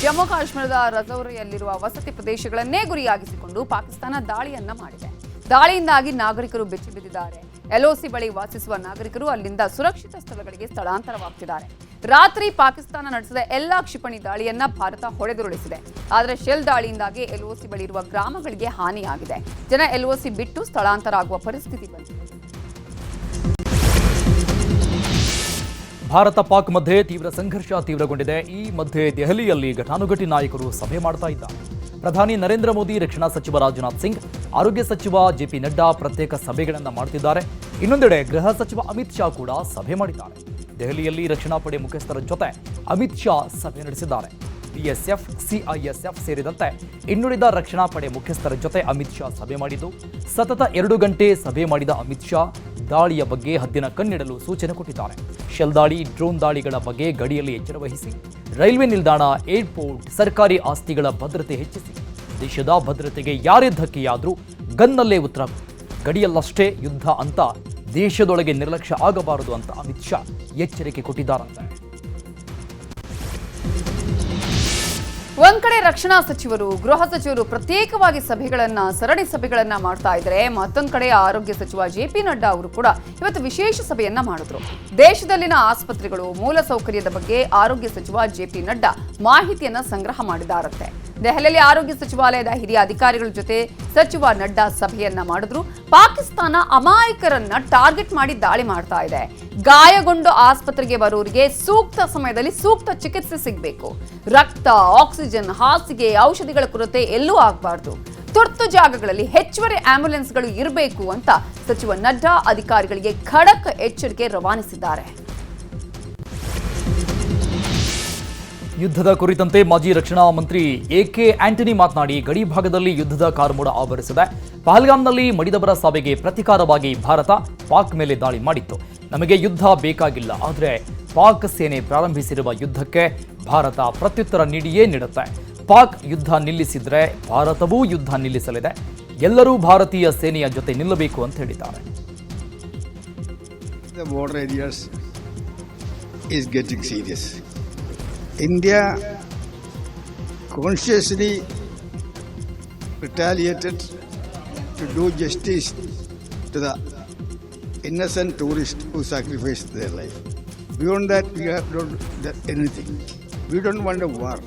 ಜಮ್ಮು ಕಾಶ್ಮೀರದ ರಜೌರಿಯಲ್ಲಿರುವ ವಸತಿ ಪ್ರದೇಶಗಳನ್ನೇ ಗುರಿಯಾಗಿಸಿಕೊಂಡು ಪಾಕಿಸ್ತಾನ ದಾಳಿಯನ್ನ ಮಾಡಿದೆ. ದಾಳಿಯಿಂದಾಗಿ ನಾಗರಿಕರು ಬೆಚ್ಚಿ ಬಿದ್ದಿದ್ದಾರೆ. ಎಲ್ಒಸಿ ಬಳಿ ವಾಸಿಸುವ ನಾಗರಿಕರು ಅಲ್ಲಿಂದ ಸುರಕ್ಷಿತ ಸ್ಥಳಗಳಿಗೆ ಸ್ಥಳಾಂತರವಾಗುತ್ತಿದ್ದಾರೆ. ರಾತ್ರಿ ಪಾಕಿಸ್ತಾನ ನಡೆಸಿದ ಎಲ್ಲಾ ಕ್ಷಿಪಣಿ ದಾಳಿಯನ್ನ ಭಾರತ ಹೊಡೆದುರುಳಿಸಿದೆ. ಆದರೆ ಶೆಲ್ ದಾಳಿಯಿಂದಾಗಿ ಎಲ್ಒಸಿ ಬಳಿ ಇರುವ ಗ್ರಾಮಗಳಿಗೆ ಹಾನಿಯಾಗಿದೆ. ಜನ ಎಲ್ಒಸಿ ಬಿಟ್ಟು ಸ್ಥಳಾಂತರ ಆಗುವ ಪರಿಸ್ಥಿತಿ ಬಂದಿದೆ. ಭಾರತ ಪಾಕ್ ಮಧ್ಯೆ ತೀವ್ರ ಸಂಘರ್ಷ ತೀವ್ರಗೊಂಡಿದೆ. ಈ ಮಧ್ಯೆ ದೆಹಲಿಯಲ್ಲಿ ಘಟಾನುಘಟಿ ನಾಯಕರು ಸಭೆ ಮಾಡ್ತಾ ಇದ್ದಾರೆ. ಪ್ರಧಾನಿ ನರೇಂದ್ರ ಮೋದಿ, ರಕ್ಷಣಾ ಸಚಿವ ರಾಜನಾಥ್ ಸಿಂಗ್, ಆರೋಗ್ಯ ಸಚಿವ ಜೆಪಿ ನಡ್ಡಾ ಪ್ರತ್ಯೇಕ ಸಭೆಗಳನ್ನು ಮಾಡ್ತಿದ್ದಾರೆ. ಇನ್ನೊಂದೆಡೆ ಗೃಹ ಸಚಿವ ಅಮಿತ್ ಶಾ ಕೂಡ ಸಭೆ ಮಾಡಿದ್ದಾರೆ. ದೆಹಲಿಯಲ್ಲಿ ರಕ್ಷಣಾ ಪಡೆ ಮುಖ್ಯಸ್ಥರ ಜೊತೆ ಅಮಿತ್ ಶಾ ಸಭೆ ನಡೆಸಿದ್ದಾರೆ. ಬಿಎಸ್ಎಫ್, ಸಿಐಎಸ್ಎಫ್ ಸೇರಿದಂತೆ ಇನ್ನುಳಿದ ರಕ್ಷಣಾ ಪಡೆ ಮುಖ್ಯಸ್ಥರ ಜೊತೆ ಅಮಿತ್ ಶಾ ಸಭೆ ಮಾಡಿದ್ದು, ಸತತ 2 ಗಂಟೆ ಸಭೆ ಮಾಡಿದ ಅಮಿತ್ ಶಾ ದಾಳಿಯ ಬಗ್ಗೆ ಹದ್ದಿನ ಕಣ್ಣಿಡಲು ಸೂಚನೆ ಕೊಟ್ಟಿದ್ದಾರೆ. ಶೆಲ್ ದಾಳಿ, ಡ್ರೋನ್ ದಾಳಿಗಳ ಬಗ್ಗೆ ಗಡಿಯಲ್ಲಿ ಎಚ್ಚರ ವಹಿಸಿ, ರೈಲ್ವೆ ನಿಲ್ದಾಣ, ಏರ್ಪೋರ್ಟ್, ಸರ್ಕಾರಿ ಆಸ್ತಿಗಳ ಭದ್ರತೆ ಹೆಚ್ಚಿಸಿ, ದೇಶದ ಭದ್ರತೆಗೆ ಯಾರೇ ಧಕ್ಕೆಯಾದರೂ ಗನ್ನಲ್ಲೇ ಉತ್ತರ, ಗಡಿಯಲ್ಲಷ್ಟೇ ಯುದ್ಧ ಅಂತ ದೇಶದೊಳಗೆ ನಿರ್ಲಕ್ಷ್ಯ ಆಗಬಾರದು ಅಂತ ಅಮಿತ್ ಶಾ ಎಚ್ಚರಿಕೆ ಕೊಟ್ಟಿದ್ದಾರಂತೆ. ಒಂದ್ ಕಡೆ ರಕ್ಷಣಾ ಸಚಿವರು, ಗೃಹ ಸಚಿವರು ಪ್ರತ್ಯೇಕವಾಗಿ ಸರಣಿ ಸಭೆಗಳನ್ನ ಮಾಡ್ತಾ ಇದ್ರೆ, ಮತ್ತೊಂದ್ ಕಡೆ ಆರೋಗ್ಯ ಸಚಿವ ಜೆಪಿ ನಡ್ಡಾ ಅವರು ಕೂಡ ಇವತ್ತು ವಿಶೇಷ ಸಭೆಯನ್ನ ಮಾಡಿದ್ರು. ದೇಶದಲ್ಲಿನ ಆಸ್ಪತ್ರೆಗಳು, ಮೂಲಸೌಕರ್ಯದ ಬಗ್ಗೆ ಆರೋಗ್ಯ ಸಚಿವ ಜೆಪಿ ನಡ್ಡಾ ಮಾಹಿತಿಯನ್ನ ಸಂಗ್ರಹ ಮಾಡಿದ್ದಾರಂತೆ. ದೆಹಲಿಯಲ್ಲಿ ಆರೋಗ್ಯ ಸಚಿವಾಲಯದ ಹಿರಿಯ ಅಧಿಕಾರಿಗಳ ಜೊತೆ ಸಚಿವ ನಡ್ಡಾ ಸಭೆಯನ್ನ ಮಾಡಿದ್ರು. ಪಾಕಿಸ್ತಾನ ಅಮಾಯಕರನ್ನ ಟಾರ್ಗೆಟ್ ಮಾಡಿ ದಾಳಿ ಮಾಡ್ತಾ ಇದೆ. ಗಾಯಗೊಂಡು ಆಸ್ಪತ್ರೆಗೆ ಬರುವವರಿಗೆ ಸೂಕ್ತ ಸಮಯದಲ್ಲಿ ಸೂಕ್ತ ಚಿಕಿತ್ಸೆ ಸಿಗಬೇಕು. ರಕ್ತ, ಆಕ್ಸಿಜನ್, ಹಾಸಿಗೆ, ಔಷಧಿಗಳ ಕೊರತೆ ಎಲ್ಲೂ ಆಗಬಾರ್ದು. ತುರ್ತು ಜಾಗಗಳಲ್ಲಿ ಹೆಚ್ಚುವರಿ ಆಂಬ್ಯುಲೆನ್ಸ್ಗಳು ಇರಬೇಕು ಅಂತ ಸಚಿವ ನಡ್ಡಾ ಅಧಿಕಾರಿಗಳಿಗೆ ಖಡಕ್ ಎಚ್ಚರಿಕೆ ರವಾನಿಸಿದ್ದಾರೆ. ಯುದ್ಧದ ಕುರಿತಂತೆ ಮಾಜಿ ರಕ್ಷಣಾ ಮಂತ್ರಿ ಎಕೆ ಆಂಟನಿ ಮಾತನಾಡಿ, ಗಡಿ ಭಾಗದಲ್ಲಿ ಯುದ್ಧದ ಕಾರ್ಮೋಡ ಆವರಿಸಿದೆ. ಪಹಲ್ಗಾಮ್ನಲ್ಲಿ ಮಡಿದವರ ಸಾವಿಗೆ ಪ್ರತೀಕಾರವಾಗಿ ಭಾರತ ಪಾಕ್ ಮೇಲೆ ದಾಳಿ ಮಾಡಿತ್ತು. ನಮಗೆ ಯುದ್ಧ ಬೇಕಾಗಿಲ್ಲ, ಆದರೆ ಪಾಕ್ ಸೇನೆ ಪ್ರಾರಂಭಿಸಿರುವ ಯುದ್ಧಕ್ಕೆ ಭಾರತ ಪ್ರತ್ಯುತ್ತರ ನೀಡಿಯೇ ನೀಡುತ್ತೆ. ಪಾಕ್ ಯುದ್ಧ ನಿಲ್ಲಿಸಿದ್ರೆ ಭಾರತವೂ ಯುದ್ಧ ನಿಲ್ಲಿಸಲಿದೆ. ಎಲ್ಲರೂ ಭಾರತೀಯ ಸೇನೆಯ ಜೊತೆ ನಿಲ್ಲಬೇಕು ಅಂತ ಹೇಳಿದ್ದಾರೆ. India consciously retaliated to do justice to the innocent tourists who sacrificed their life. Beyond that, we have not done anything. We don't want a war.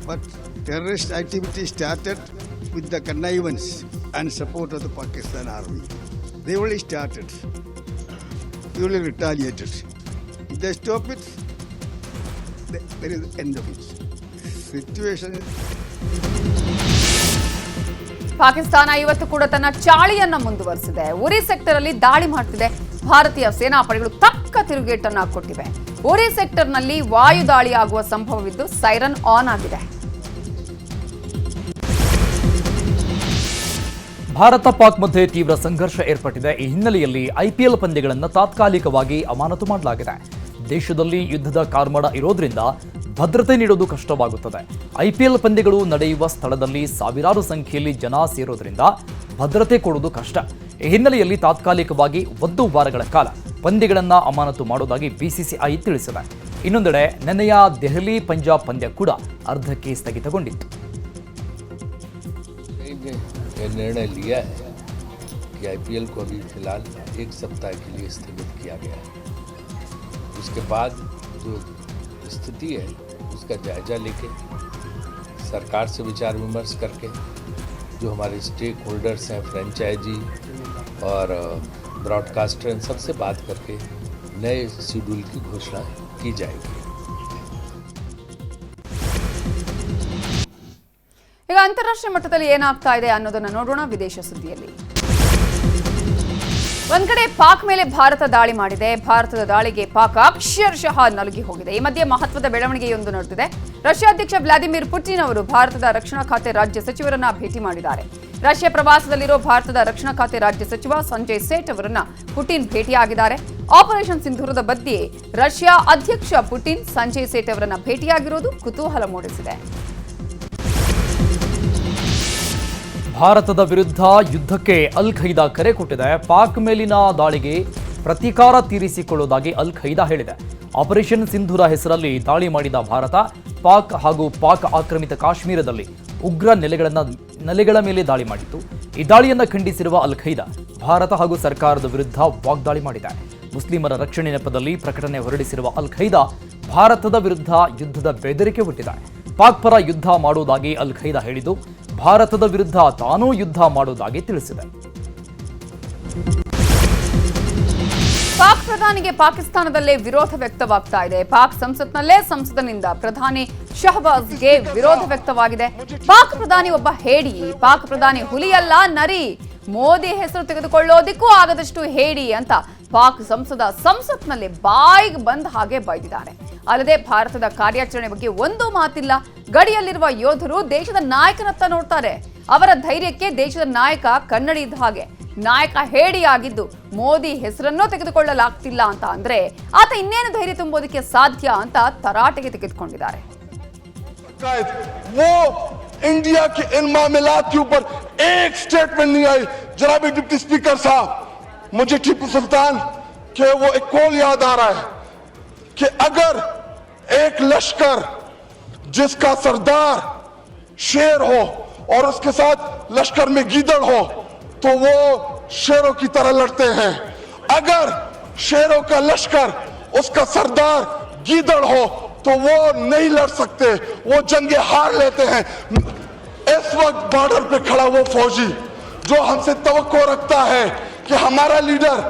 But terrorist activity started with the connivance and support of the Pakistan army. They only started. They only retaliated. If they stop it, there is the end of it. Situation. Pakistan ಇವತ್ತು ಕೂಡ ತನ್ನ ಚಾಳಿಯನ್ನ ಮುಂದುವರೆಸಿದೆ. ಉರಿ sector ಅಲ್ಲಿ ದಾಳಿ ಮಾಡ್ತಿದೆ. ಭಾರತೀಯ ಸೇನಾ ಪಡೆಗಳು ತಕ್ಕ ತಿರುಗೇಟನ್ನ ಕೊಟ್ಟಿವೆ. ಉರಿ ಸೆಕ್ಟರ್ ನಲ್ಲಿ ವಾಯು ದಾಳಿ ಆಗುವ ಸಂಭವವಿದ್ದು ಸೈರನ್ ಆನ್ ಆಗಿದೆ. ಭಾರತ ಪಾಕ್ ಮಧ್ಯೆ ತೀವ್ರ ಸಂಘರ್ಷ ಏರ್ಪಟ್ಟಿದೆ. ಈ ಹಿನ್ನೆಲೆಯಲ್ಲಿ ಐಪಿಎಲ್ ಪಂದ್ಯಗಳನ್ನು ತಾತ್ಕಾಲಿಕವಾಗಿ ಅಮಾನತು ಮಾಡಲಾಗಿದೆ. ದೇಶದಲ್ಲಿ ಯುದ್ಧದ ಕಾರ್ಮೋಡ ಇರೋದ್ರಿಂದ ಭದ್ರತೆ ನೀಡೋದು ಕಷ್ಟವಾಗುತ್ತದೆ. ಐಪಿಎಲ್ ಪಂದ್ಯಗಳು ನಡೆಯುವ ಸ್ಥಳದಲ್ಲಿ ಸಾವಿರಾರು ಸಂಖ್ಯೆಯಲ್ಲಿ ಜನ ಸೇರೋದ್ರಿಂದ ಭದ್ರತೆ ಕೊಡೋದು ಕಷ್ಟ. ಈ ಹಿನ್ನೆಲೆಯಲ್ಲಿ ತಾತ್ಕಾಲಿಕವಾಗಿ 1 ವಾರಗಳ ಕಾಲ ಪಂದ್ಯಗಳನ್ನು ಅಮಾನತು ಮಾಡೋದಾಗಿ ಬಿಸಿಸಿಐ ತಿಳಿಸಿದೆ. ಇನ್ನೊಂದೆಡೆ ನಿನ್ನೆಯ ದೆಹಲಿ ಪಂಜಾಬ್ ಪಂದ್ಯ ಕೂಡ ಅರ್ಧಕ್ಕೆ ಸ್ಥಗಿತಗೊಂಡಿತ್ತು. निर्णय लिया है कि आईपीएल को अभी फिलहाल 1 सप्ताह के लिए स्थगित किया गया है. उसके बाद जो स्थिति है उसका जायजा लेके सरकार से विचार विमर्श करके जो हमारे स्टेक होल्डर्स हैं, फ्रेंचाइजी और ब्रॉडकास्टर, इन सबसे बात करके नए शेड्यूल की घोषणा की जाएगी. ಈಗ ಅಂತಾರಾಷ್ಟ್ರೀಯ ಮಟ್ಟದಲ್ಲಿ ಏನಾಗ್ತಾ ಇದೆ ಅನ್ನೋದನ್ನ ನೋಡೋಣ ವಿದೇಶ ಸುದ್ದಿಯಲ್ಲಿ. ಒಂದ್ ಕಡೆ ಪಾಕ್ ಮೇಲೆ ಭಾರತ ದಾಳಿ ಮಾಡಿದೆ. ಭಾರತದ ದಾಳಿಗೆ ಪಾಕ್ ಅಕ್ಷರಶಃ ನಲುಗಿ ಹೋಗಿದೆ. ಈ ಮಧ್ಯೆ ಮಹತ್ವದ ಬೆಳವಣಿಗೆಯೊಂದು ನಡೆದಿದೆ. ರಷ್ಯಾ ಅಧ್ಯಕ್ಷ ವ್ಲಾದಿಮಿರ್ ಪುಟಿನ್ ಅವರು ಭಾರತದ ರಕ್ಷಣಾ ಖಾತೆ ರಾಜ್ಯ ಸಚಿವರನ್ನ ಭೇಟಿ ಮಾಡಿದ್ದಾರೆ. ರಷ್ಯಾ ಪ್ರವಾಸದಲ್ಲಿರೋ ಭಾರತದ ರಕ್ಷಣಾ ಖಾತೆ ರಾಜ್ಯ ಸಚಿವ ಸಂಜಯ್ ಸೇಠ್ ಅವರನ್ನ ಪುಟಿನ್ ಭೇಟಿಯಾಗಿದ್ದಾರೆ. ಆಪರೇಷನ್ ಸಿಂಧೂರದ ಬಗ್ಗೆ ರಷ್ಯಾ ಅಧ್ಯಕ್ಷ ಪುಟಿನ್ ಸಂಜಯ್ ಸೇಠ್ ಅವರನ್ನ ಭೇಟಿಯಾಗಿರೋದು ಕುತೂಹಲ ಮೂಡಿಸಿದೆ. ಭಾರತದ ವಿರುದ್ಧ ಯುದ್ಧಕ್ಕೆ ಅಲ್ ಖೈದಾ ಕರೆ ಕೊಟ್ಟಿದೆ. ಪಾಕ್ ಮೇಲಿನ ದಾಳಿಗೆ ಪ್ರತೀಕಾರ ತೀರಿಸಿಕೊಳ್ಳುವುದಾಗಿ ಅಲ್ ಖೈದಾ ಹೇಳಿದೆ. ಆಪರೇಷನ್ ಸಿಂಧೂರ ಹೆಸರಲ್ಲಿ ದಾಳಿ ಮಾಡಿದ ಭಾರತ ಪಾಕ್ ಹಾಗೂ ಪಾಕ್ ಆಕ್ರಮಿತ ಕಾಶ್ಮೀರದಲ್ಲಿ ಉಗ್ರ ನೆಲೆಗಳ ಮೇಲೆ ದಾಳಿ ಮಾಡಿತ್ತು. ಈ ದಾಳಿಯನ್ನು ಖಂಡಿಸಿರುವ ಅಲ್ ಖೈದಾ ಭಾರತ ಹಾಗೂ ಸರ್ಕಾರದ ವಿರುದ್ಧ ವಾಗ್ದಾಳಿ ಮಾಡಿದೆ. ಮುಸ್ಲಿಮರ ರಕ್ಷಣೆ ನೆಪದಲ್ಲಿ ಪ್ರಕಟಣೆ ಹೊರಡಿಸಿರುವ ಅಲ್ ಖೈದಾ ಭಾರತದ ವಿರುದ್ಧ ಯುದ್ಧದ ಬೆದರಿಕೆ ಹುಟ್ಟಿದೆ. ಪಾಕ್ ಪರ ಯುದ್ಧ ಮಾಡುವುದಾಗಿ ಅಲ್ ಖೈದಾ ಹೇಳಿದ್ದು, ಭಾರತದ ವಿರುದ್ಧ ತಾನೂ ಯುದ್ಧ ಮಾಡುವುದಾಗಿ ತಿಳಿಸಿದೆ. ಪಾಕ್ ಪ್ರಧಾನಿಗೆ ಪಾಕಿಸ್ತಾನದಲ್ಲೇ ವಿರೋಧ ವ್ಯಕ್ತವಾಗ್ತಾ ಇದೆ. ಪಾಕ್ ಸಂಸತ್ನಲ್ಲೇ ಸಂಸದನಿಂದ ಪ್ರಧಾನಿ ಶಹಬಾಜ್ಗೆ ವಿರೋಧ ವ್ಯಕ್ತವಾಗಿದೆ. ಪಾಕ್ ಪ್ರಧಾನಿ ಒಬ್ಬ ಹೇಡಿ, ಪಾಕ್ ಪ್ರಧಾನಿ ಹುಲಿಯಲ್ಲ ನರಿ, ಮೋದಿ ಹೆಸರು ತೆಗೆದುಕೊಳ್ಳೋದಿಕ್ಕೂ ಆಗದಷ್ಟು ಹೇಡಿ ಅಂತ ಪಾಕ್ ಸಂಸದ ಸಂಸತ್ನಲ್ಲಿ ಬಾಯಿಗೆ ಬಂದ ಹಾಗೆ ಬೈದಿದ್ದಾರೆ. ಅಲ್ಲದೆ ಭಾರತದ ಕಾರ್ಯಾಚರಣೆ ಬಗ್ಗೆ ಒಂದು ಮಾತಿಲ್ಲ. ಗಡಿಯಲ್ಲಿರುವ ಯೋಧರು ದೇಶದ ನಾಯಕನತ್ತ ನೋಡ್ತಾರೆ. ಅವರ ಧೈರ್ಯಕ್ಕೆ ದೇಶದ ನಾಯಕ ಕನ್ನಡಿ ಇದ್ದ ಹಾಗೆ. ನಾಯಕ ಹೇಡಿಯಾಗಿದ್ದು ಮೋದಿ ಹೆಸರನ್ನೂ ತೆಗೆದುಕೊಳ್ಳಲಾಗ್ತಿಲ್ಲ ಅಂತ ಅಂದ್ರೆ ಆತ ಇನ್ನೇನು ಧೈರ್ಯ ತುಂಬೋದಕ್ಕೆ ಸಾಧ್ಯ ಅಂತ ತರಾಟೆಗೆ ತೆಗೆದುಕೊಂಡಿದ್ದಾರೆ. वो इंडिया के इन मामलात के ऊपर एक स्टेटमेंट नहीं आई. जनाब डिप्टी स्पीकर साहब, मुझे टीपू सुल्तान के वो एक कॉल याद आ रहा है कि अगर एक लश्कर जिसका सरदार शेर हो और उसके साथ लश्कर में गीदड़ हो तो वो शेरों की तरह लड़ते हैं. अगर शेरों का लश्कर उसका सरदार गीदड़ हो तो वो नहीं लड़ सकते, वो जंगे हार लेते हैं. इस वक्त बॉर्डर पे खड़ा वो फौजी जो हमसे तवक्को रखता है कि हमारा लीडर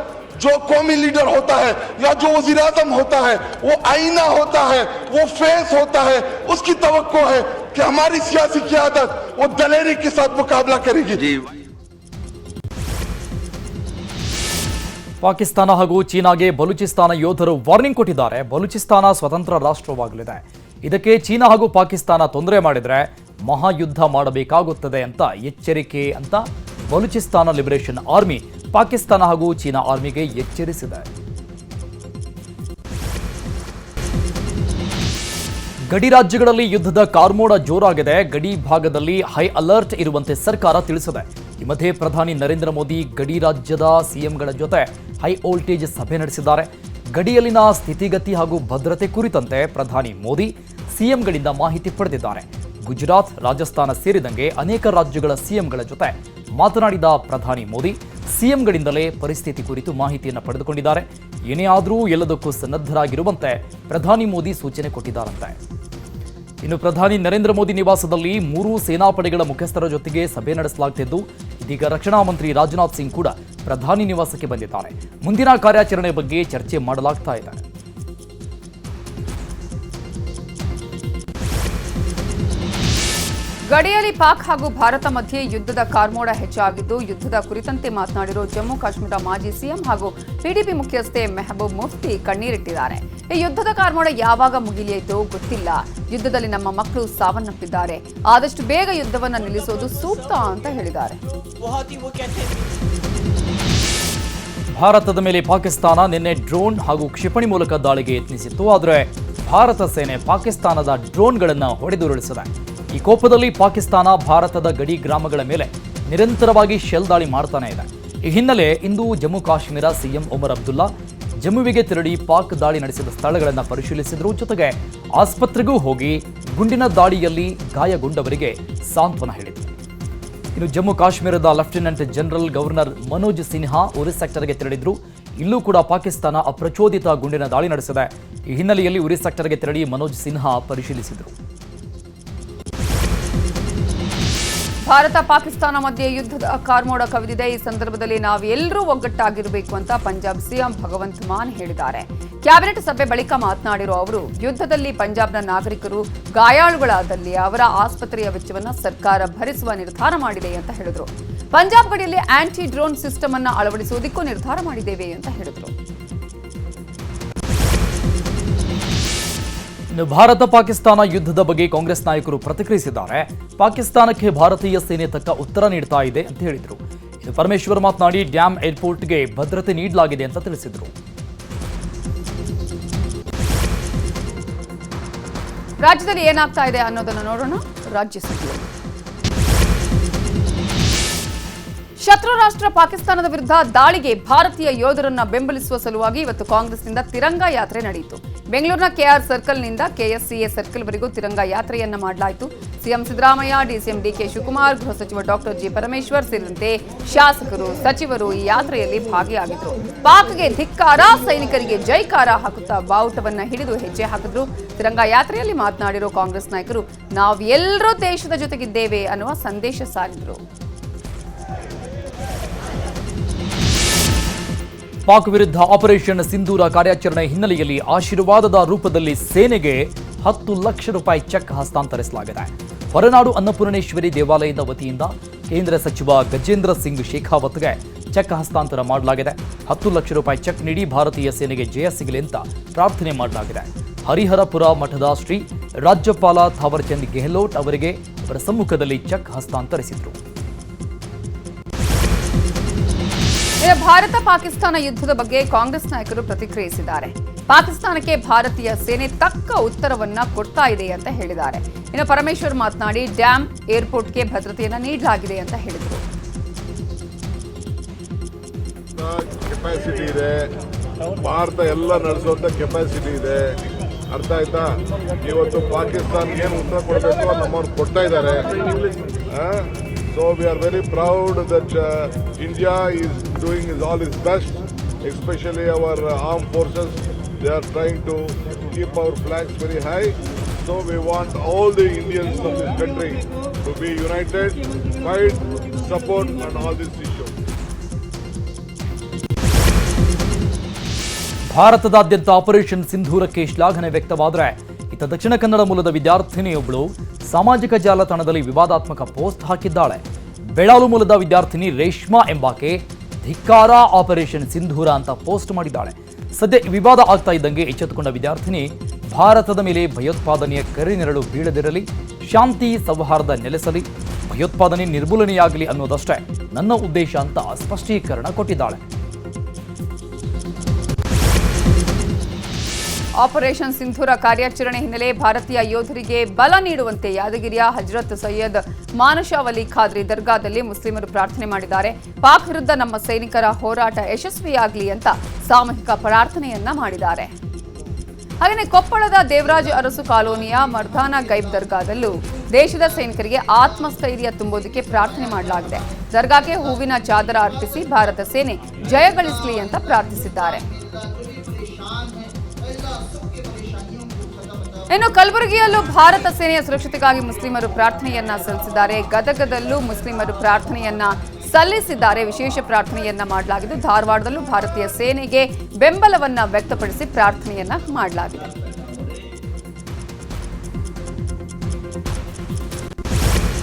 जो कौमी लीडर होता है या जो वजीर आजम होता है वो आईना होता है, वो फेस होता है, उसकी तवक्को है कि हमारी सियासी क़यादत वो दलेरी के साथ मुकाबला करेगी. ಪಾಕಿಸ್ತಾನ ಹಾಗೂ ಚೀನಾಗೆ ಬಲೂಚಿಸ್ತಾನ ಯೋಧರು ವಾರ್ನಿಂಗ್ ಕೊಟ್ಟಿದ್ದಾರೆ. ಬಲೂಚಿಸ್ತಾನ ಸ್ವತಂತ್ರ ರಾಷ್ಟ್ರವಾಗಲಿದೆ. ಇದಕ್ಕೆ ಚೀನಾ ಹಾಗೂ ಪಾಕಿಸ್ತಾನ ತೊಂದರೆ ಮಾಡಿದರೆ ಮಹಾಯುದ್ಧ ಮಾಡಬೇಕಾಗುತ್ತದೆ ಅಂತ ಎಚ್ಚರಿಕೆ ಅಂತ ಬಲೂಚಿಸ್ತಾನ ಲಿಬರೇಷನ್ ಆರ್ಮಿ ಪಾಕಿಸ್ತಾನ ಹಾಗೂ ಚೀನಾ ಆರ್ಮಿಗೆ ಎಚ್ಚರಿಸಿದೆ. ಗಡಿ ರಾಜ್ಯಗಳಲ್ಲಿ ಯುದ್ಧದ ಕಾರ್ಮೋಡ ಜೋರಾಗಿದೆ. ಗಡಿ ಭಾಗದಲ್ಲಿ ಹೈ ಅಲರ್ಟ್ ಇರುವಂತೆ ಸರ್ಕಾರ ತಿಳಿಸಿದೆ. ಈ ಮಧ್ಯೆ ಪ್ರಧಾನಿ ನರೇಂದ್ರ ಮೋದಿ ಗಡಿ ರಾಜ್ಯದ ಸಿಎಂಗಳ ಜೊತೆ ಹೈ ವೋಲ್ಟೇಜ್ ಸಭೆ ನಡೆಸಿದ್ದಾರೆ. ಗಡಿಯಲ್ಲಿನ ಸ್ಥಿತಿಗತಿ ಹಾಗೂ ಭದ್ರತೆ ಕುರಿತಂತೆ ಪ್ರಧಾನಿ ಮೋದಿ ಸಿಎಂಗಳಿಂದ ಮಾಹಿತಿ ಪಡೆದಿದ್ದಾರೆ. ಗುಜರಾತ್, ರಾಜಸ್ಥಾನ ಸೇರಿದಂತೆ ಅನೇಕ ರಾಜ್ಯಗಳ ಸಿಎಂಗಳ ಜೊತೆ ಮಾತನಾಡಿದ ಪ್ರಧಾನಿ ಮೋದಿ ಸಿಎಂಗಳಿಂದಲೇ ಪರಿಸ್ಥಿತಿ ಕುರಿತು ಮಾಹಿತಿಯನ್ನು ಪಡೆದುಕೊಂಡಿದ್ದಾರೆ. ಏನೇ ಆದರೂ ಎಲ್ಲದಕ್ಕೂ ಸನ್ನದ್ಧರಾಗಿರುವಂತೆ ಪ್ರಧಾನಿ ಮೋದಿ ಸೂಚನೆ ಕೊಟ್ಟಿದ್ದಾರಂತೆ. ಇನ್ನು ಪ್ರಧಾನಿ ನರೇಂದ್ರ ಮೋದಿ ನಿವಾಸದಲ್ಲಿ 3 ಸೇನಾಪಡೆಗಳ ಮುಖ್ಯಸ್ಥರ ಜೊತೆಗೆ ಸಭೆ ನಡೆಸಲಾಗುತ್ತಿದ್ದು, ಇದೀಗ ರಕ್ಷಣಾ ಮಂತ್ರಿ ರಾಜನಾಥ್ ಸಿಂಗ್ ಕೂಡ ಪ್ರಧಾನಿ ನಿವಾಸಕ್ಕೆ ಬಂದಿದ್ದಾರೆ. ಮುಂದಿನ ಕಾರ್ಯಾಚರಣೆ ಬಗ್ಗೆ ಚರ್ಚೆ ಮಾಡಲಾಗ್ತಾ ಇದೆ. ಗಡಿಯಲ್ಲಿ ಪಾಕ್ ಹಾಗೂ ಭಾರತ ಮಧ್ಯೆ ಯುದ್ಧದ ಕಾರ್ಮೋಡ ಹೆಚ್ಚಾಗಿದ್ದು, ಯುದ್ಧದ ಕುರಿತಂತೆ ಮಾತನಾಡಿರೋ ಜಮ್ಮು ಕಾಶ್ಮೀರ ಮಾಜಿ ಸಿಎಂ ಹಾಗೂ ಪಿಡಿಪಿ ಮುಖ್ಯಸ್ಥೆ ಮೆಹಬೂಬ್ ಮುಫ್ತಿ ಕಣ್ಣೀರಿಟ್ಟಿದ್ದಾರೆ. ಈ ಯುದ್ಧದ ಕಾರ್ಮೋಡ ಯಾವಾಗ ಮುಗಿಲಿಯಿತೋ ಗೊತ್ತಿಲ್ಲ. ಯುದ್ಧದಲ್ಲಿ ನಮ್ಮ ಮಕ್ಕಳು ಸಾವನ್ನಪ್ಪಿದ್ದಾರೆ. ಆದಷ್ಟು ಬೇಗ ಯುದ್ಧವನ್ನು ನಿಲ್ಲಿಸೋದು ಸೂಕ್ತ ಅಂತ ಹೇಳಿದ್ದಾರೆ. ಭಾರತದ ಮೇಲೆ ಪಾಕಿಸ್ತಾನ ನಿನ್ನೆ ಡ್ರೋನ್ ಹಾಗೂ ಕ್ಷಿಪಣಿ ಮೂಲಕ ದಾಳಿಗೆ ಯತ್ನಿಸಿತ್ತು. ಆದರೆ ಭಾರತ ಸೇನೆ ಪಾಕಿಸ್ತಾನದ ಡ್ರೋನ್ಗಳನ್ನು ಹೊಡೆದುರುಳಿಸಿದೆ. ಈ ಕೋಪದಲ್ಲಿ ಪಾಕಿಸ್ತಾನ ಭಾರತದ ಗಡಿ ಗ್ರಾಮಗಳ ಮೇಲೆ ನಿರಂತರವಾಗಿ ಶೆಲ್ ದಾಳಿ ಮಾಡ್ತಾನೆ ಇದೆ. ಈ ಹಿನ್ನೆಲೆ ಇಂದು ಜಮ್ಮು ಕಾಶ್ಮೀರ ಸಿಎಂ ಒಮರ್ ಅಬ್ದುಲ್ಲಾ ಜಮ್ಮುವಿಗೆ ತೆರಳಿ ಪಾಕ್ ದಾಳಿ ನಡೆಸಿದ ಸ್ಥಳಗಳನ್ನು ಪರಿಶೀಲಿಸಿದರು. ಜೊತೆಗೆ ಆಸ್ಪತ್ರೆಗೂ ಹೋಗಿ ಗುಂಡಿನ ದಾಳಿಯಲ್ಲಿ ಗಾಯಗೊಂಡವರಿಗೆ ಸಾಂತ್ವನ ಹೇಳಿದರು. ಇನ್ನು ಜಮ್ಮು ಕಾಶ್ಮೀರದ lieutenant general governor Manoj Sinha ಉರಿ ಸೆಕ್ಟರ್ಗೆ ತೆರಳಿದ್ರು. ಇಲ್ಲೂ ಕೂಡ ಪಾಕಿಸ್ತಾನ ಅಪ್ರಚೋದಿತ ಗುಂಡಿನ ದಾಳಿ ನಡೆಸಿದೆ. ಈ ಹಿನ್ನೆಲೆಯಲ್ಲಿ ಉರಿ ಸೆಕ್ಟರ್ಗೆ ತೆರಳಿ ಮನೋಜ್ ಸಿನ್ಹಾ ಪರಿಶೀಲಿಸಿದರು. ಭಾರತ ಪಾಕಿಸ್ತಾನ ಮಧ್ಯೆ ಯುದ್ಧದ ಕಾರ್ಮೋಡ ಕವಿದಿದೆ. ಈ ಸಂದರ್ಭದಲ್ಲಿ ನಾವೆಲ್ಲರೂ ಒಗ್ಗಟ್ಟಾಗಿರಬೇಕು ಅಂತ ಪಂಜಾಬ್ ಸಿಎಂ ಭಗವಂತ್ ಮಾನ್ ಹೇಳಿದ್ದಾರೆ. ಕ್ಯಾಬಿನೆಟ್ ಸಭೆ ಬಳಿಕ ಮಾತನಾಡಿರೋ ಅವರು, ಯುದ್ಧದಲ್ಲಿ ಪಂಜಾಬ್ನ ನಾಗರಿಕರು ಗಾಯಾಳುಗಳಾದಲ್ಲಿ ಅವರ ಆಸ್ಪತ್ರೆಯ ವೆಚ್ಚವನ್ನು ಸರ್ಕಾರ ಭರಿಸುವ ನಿರ್ಧಾರ ಮಾಡಿದೆ ಅಂತ ಹೇಳಿದ್ರು. ಪಂಜಾಬ್ ಗಡಿಯಲ್ಲಿ ಆಂಟಿ ಡ್ರೋನ್ ಸಿಸ್ಟಮ್ ಅನ್ನು ಅಳವಡಿಸುವುದಕ್ಕೂ ನಿರ್ಧಾರ ಮಾಡಿದ್ದೇವೆ ಅಂತ ಹೇಳಿದ್ರು. ಭಾರತ ಪಾಕಿಸ್ತಾನ ಯುದ್ಧದ ಬಗ್ಗೆ ಕಾಂಗ್ರೆಸ್ ನಾಯಕರು ಪ್ರತಿಕ್ರಿಯಿಸಿದ್ದಾರೆ. ಪಾಕಿಸ್ತಾನಕ್ಕೆ ಭಾರತೀಯ ಸೇನೆ ತಕ್ಕ ಉತ್ತರ ನೀಡ್ತಾ ಇದೆ ಅಂತ ಹೇಳಿದರು. ಇನ್ನು ಪರಮೇಶ್ವರ್ ಮಾತನಾಡಿ ಡ್ಯಾಮ್ ಏರ್ಪೋರ್ಟ್ಗೆ ಭದ್ರತೆ ನೀಡಲಾಗಿದೆ ಅಂತ ತಿಳಿಸಿದರು. ರಾಜ್ಯದಲ್ಲಿ ಏನಾಗ್ತಾ ಇದೆ ಅನ್ನೋದನ್ನು ನೋಡೋಣ. ರಾಜ್ಯಸಭೆಯಲ್ಲಿ ಶತ್ರು ರಾಷ್ಟ್ರ ಪಾಕಿಸ್ತಾನದ ವಿರುದ್ಧ ದಾಳಿಗೆ ಭಾರತೀಯ ಯೋಧರನ್ನ ಬೆಂಬಲಿಸುವ ಸಲುವಾಗಿ ಇವತ್ತು ಕಾಂಗ್ರೆಸ್ನಿಂದ ತಿರಂಗಾ ಯಾತ್ರೆ ನಡೆಯಿತು. ಬೆಂಗಳೂರಿನ ಕೆಆರ್ ಸರ್ಕಲ್ನಿಂದ ಕೆಎಸ್ಸಿಎ ಸರ್ಕಲ್ವರೆಗೂ ತಿರಂಗಾ ಯಾತ್ರೆಯನ್ನ ಮಾಡಲಾಯಿತು. ಸಿಎಂ ಸಿದ್ದರಾಮಯ್ಯ, ಡಿಸಿಎಂ ಡಿಕೆ ಶಿವಕುಮಾರ್, ಗೃಹ ಸಚಿವ ಡಾಕ್ಟರ್ ಜಿ ಪರಮೇಶ್ವರ್ ಸೇರಿದಂತೆ ಶಾಸಕರು, ಸಚಿವರು ಈ ಯಾತ್ರೆಯಲ್ಲಿ ಭಾಗಿಯಾಗಿದ್ದರು. ಪಾಕ್ಗೆ ಧಿಕ್ಕಾರ, ಸೈನಿಕರಿಗೆ ಜೈಕಾರ ಹಾಕುತ್ತಾ ಬಾವುಟವನ್ನ ಹಿಡಿದು ಹೆಜ್ಜೆ ಹಾಕಿದ್ರು. ತಿರಂಗಾ ಯಾತ್ರೆಯಲ್ಲಿ ಮಾತನಾಡಿರೋ ಕಾಂಗ್ರೆಸ್ ನಾಯಕರು ನಾವೆಲ್ಲರೂ ದೇಶದ ಜೊತೆಗಿದ್ದೇವೆ ಅನ್ನುವ ಸಂದೇಶ ಸಾರಿದರು. ಪಾಕ್ ವಿರುದ್ಧ ಆಪರೇಷನ್ ಸಿಂಧೂರ ಕಾರ್ಯಾಚರಣೆ ಹಿನ್ನೆಲೆಯಲ್ಲಿ ಆಶೀರ್ವಾದದ ರೂಪದಲ್ಲಿ ಸೇನೆಗೆ 10 ಲಕ್ಷ ರೂಪಾಯಿ ಚೆಕ್ ಹಸ್ತಾಂತರಿಸಲಾಗಿದೆ. ಹೊರನಾಡು ಅನ್ನಪೂರ್ಣೇಶ್ವರಿ ದೇವಾಲಯದ ವತಿಯಿಂದ ಕೇಂದ್ರ ಸಚಿವ ಗಜೇಂದ್ರ ಸಿಂಗ್ ಶೇಖಾವತ್ಗೆ ಚೆಕ್ ಹಸ್ತಾಂತರ ಮಾಡಲಾಗಿದೆ. 10 ಲಕ್ಷ ರೂಪಾಯಿ ಚೆಕ್ ನೀಡಿ ಭಾರತೀಯ ಸೇನೆಗೆ ಜಯ ಸಿಗಲಿ ಅಂತ ಪ್ರಾರ್ಥನೆ ಮಾಡಲಾಗಿದೆ. ಹರಿಹರಪುರ ಮಠದ ಶ್ರೀ ರಾಜ್ಯಪಾಲ ಥಾವರ್ಚಂದ್ ಗೆಹ್ಲೋಟ್ ಅವರಿಗೆ ಅವರ ಸಮ್ಮುಖದಲ್ಲಿ ಚೆಕ್ ಹಸ್ತಾಂತರಿಸಿದರು. ಭಾರತ ಪಾಕಿಸ್ತಾನ ಯುದ್ಧದ ಬಗ್ಗೆ ಕಾಂಗ್ರೆಸ್ ನಾಯಕರು ಪ್ರತಿಕ್ರಿಯಿಸಿದ್ದಾರೆ. ಪಾಕಿಸ್ತಾನಕ್ಕೆ ಭಾರತೀಯ ಸೇನೆ ತಕ್ಕ ಉತ್ತರವನ್ನ ಕೊಡ್ತಾ ಇದೆ ಅಂತ ಹೇಳಿದ್ದಾರೆ. ಇನ್ನು ಪರಮೇಶ್ವರ್ ಮಾತನಾಡಿ ಡ್ಯಾಂ, ಏರ್ಪೋರ್ಟ್ಗೆ ಭದ್ರತೆಯನ್ನ ನೀಡಲಾಗಿದೆ ಅಂತ ಹೇಳಿದರು. ಕೆಪಾಸಿಟಿ ಇದೆ, ಭಾರತ ಎಲ್ಲ ನಡೆಸುವಂತ ಕೆಪಾಸಿಟಿ ಇದೆ. ಅರ್ಥ ಆಯ್ತಾ? ಇವತ್ತು ಪಾಕಿಸ್ತಾನ್ಗೆ ಏನು ಉತ್ತರ ಕೊಡಬೇಕು ನಮ್ಮವ್ರು ಕೊಡ್ತಾ ಇದ್ದಾರೆ. So we are very proud that India is doing all its best, especially our armed forces. They are trying to keep our flags very high. So we want all the Indians of this country to be united, fight, support on all these issues. ಭಾರತದಾದ್ಯಂತ operation ಸಿಂಧೂರಕ್ಕೆ ಶ್ಲಾಘನೆ ವ್ಯಕ್ತವಾದರೆ ಇತ್ತ ದಕ್ಷಿಣ ಕನ್ನಡ ಮೂಲದ ವಿದ್ಯಾರ್ಥಿನಿಯೊಬ್ಬಳು ಸಾಮಾಜಿಕ ಜಾಲತಾಣದಲ್ಲಿ ವಿವಾದಾತ್ಮಕ post ಹಾಕಿದ್ದಾಳೆ. Belalu ಮೂಲದ ವಿದ್ಯಾರ್ಥಿನಿ ರೇಷ್ಮಾ ಎಂಬಾಕೆ ಧಿಕ್ಕಾರ ಆಪರೇಷನ್ ಸಿಂಧೂರ ಅಂತ ಪೋಸ್ಟ್ ಮಾಡಿದ್ದಾಳೆ. ಸದ್ಯ ವಿವಾದ ಆಗ್ತಾ ಇದ್ದಂಗೆ ಎಚ್ಚೆತ್ತುಕೊಂಡ ವಿದ್ಯಾರ್ಥಿನಿ ಭಾರತದ ಮೇಲೆ ಭಯೋತ್ಪಾದನೆಯ ಕರಿನೆರಳು ಬೀಳದಿರಲಿ, ಶಾಂತಿ ಸೌಹಾರ್ದ ನೆಲೆಸಲಿ, ಭಯೋತ್ಪಾದನೆ ನಿರ್ಮೂಲನೆಯಾಗಲಿ ಅನ್ನೋದಷ್ಟೇ ನನ್ನ ಉದ್ದೇಶ ಅಂತ ಸ್ಪಷ್ಟೀಕರಣ ಕೊಟ್ಟಿದ್ದಾಳೆ. ಆಪರೇಷನ್ ಸಿಂಧೂರ ಕಾರ್ಯಾಚರಣೆ ಹಿನ್ನೆಲೆ ಭಾರತೀಯ ಯೋಧರಿಗೆ ಬಲ ನೀಡುವಂತೆ ಯಾದಗಿರಿಯ ಹಜರತ್ ಸೈಯದ್ ಮಾನಶಾವಲಿ ಖಾದ್ರಿ ದರ್ಗಾದಲ್ಲಿ ಮುಸ್ಲಿಮರು ಪ್ರಾರ್ಥನೆ ಮಾಡಿದ್ದಾರೆ. ಪಾಕ್ ವಿರುದ್ಧ ನಮ್ಮ ಸೈನಿಕರ ಹೋರಾಟ ಯಶಸ್ವಿಯಾಗಲಿ ಅಂತ ಸಾಮೂಹಿಕ ಪ್ರಾರ್ಥನೆಯನ್ನ ಮಾಡಿದ್ದಾರೆ. ಹಾಗೆಯೇ ಕೊಪ್ಪಳದ ದೇವರಾಜ ಅರಸು ಕಾಲೋನಿಯ ಮರ್ದಾನ ಗೈಬ್ ದರ್ಗಾದಲ್ಲೂ ದೇಶದ ಸೈನಿಕರಿಗೆ ಆತ್ಮಸ್ಥೈರ್ಯ ತುಂಬೋದಕ್ಕೆ ಪ್ರಾರ್ಥನೆ ಮಾಡಲಾಗಿದೆ. ದರ್ಗಾಕ್ಕೆ ಹೂವಿನ ಚಾದರ ಅರ್ಪಿಸಿ ಭಾರತ ಸೇನೆ ಜಯಗಳಿಸಲಿ ಅಂತ ಪ್ರಾರ್ಥಿಸಿದ್ದಾರೆ. ಇನ್ನು ಕಲಬುರಗಿಯಲ್ಲೂ ಭಾರತ ಸೇನೆಯ ಸುರಕ್ಷತೆಗಾಗಿ ಮುಸ್ಲಿಮರು ಪ್ರಾರ್ಥನೆಯನ್ನ ಸಲ್ಲಿಸಿದ್ದಾರೆ. ಗದಗದಲ್ಲೂ ಮುಸ್ಲಿಮರು ಪ್ರಾರ್ಥನೆಯನ್ನ ಸಲ್ಲಿಸಿದ್ದಾರೆ. ವಿಶೇಷ ಪ್ರಾರ್ಥನೆಯನ್ನ ಮಾಡಲಾಗಿದ್ದು ಧಾರವಾಡದಲ್ಲೂ ಭಾರತೀಯ ಸೇನೆಗೆ ಬೆಂಬಲವನ್ನ ವ್ಯಕ್ತಪಡಿಸಿ ಪ್ರಾರ್ಥನೆಯನ್ನ ಮಾಡಲಾಗಿದೆ.